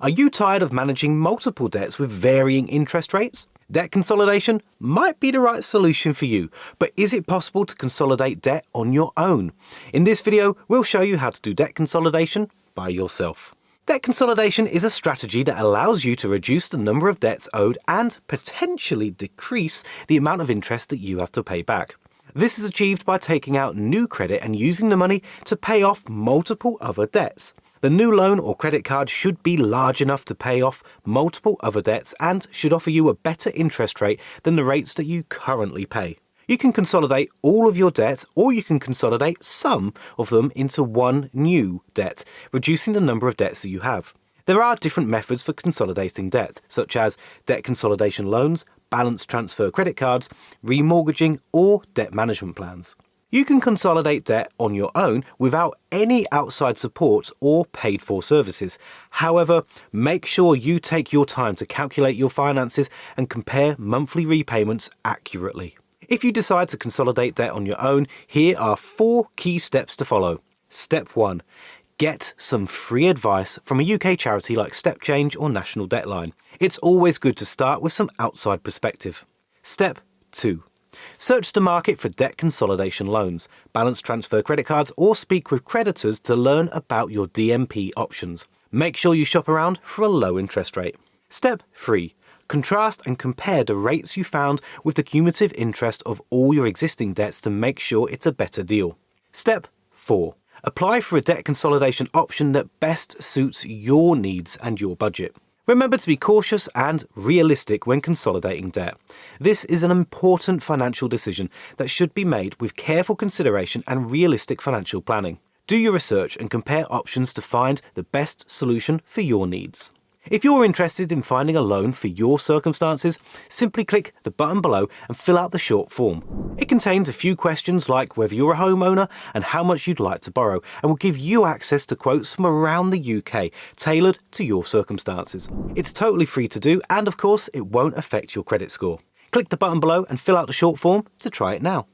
Are you tired of managing multiple debts with varying interest rates? Debt consolidation might be the right solution for you, but is it possible to consolidate debt on your own? In this video, we'll show you how to do debt consolidation by yourself. Debt consolidation is a strategy that allows you to reduce the number of debts owed and potentially decrease the amount of interest that you have to pay back. This is achieved by taking out new credit and using the money to pay off multiple other debts. The new loan or credit card should be large enough to pay off multiple other debts and should offer you a better interest rate than the rates that you currently pay. You can consolidate all of your debt, or you can consolidate some of them into one new debt, reducing the number of debts that you have. There are different methods for consolidating debt, such as debt consolidation loans, balance transfer credit cards, remortgaging, or debt management plans. You can consolidate debt on your own without any outside support or paid for services. However, make sure you take your time to calculate your finances and compare monthly repayments accurately. If you decide to consolidate debt on your own, here are 4 key steps to follow. Step 1. Get some free advice from a UK charity like Step Change or National Debtline. It's always good to start with some outside perspective. Step 2. Search the market for debt consolidation loans, balance transfer credit cards, or speak with creditors to learn about your DMP options. Make sure you shop around for a low interest rate. Step 3. Contrast and compare the rates you found with the cumulative interest of all your existing debts to make sure it's a better deal. Step 4. Apply for a debt consolidation option that best suits your needs and your budget. Remember to be cautious and realistic when consolidating debt. This is an important financial decision that should be made with careful consideration and realistic financial planning. Do your research and compare options to find the best solution for your needs. If you're interested in finding a loan for your circumstances, simply click the button below and fill out the short form. It contains a few questions like whether you're a homeowner and how much you'd like to borrow, and will give you access to quotes from around the UK, tailored to your circumstances. It's totally free to do, and of course, it won't affect your credit score. Click the button below and fill out the short form to try it now.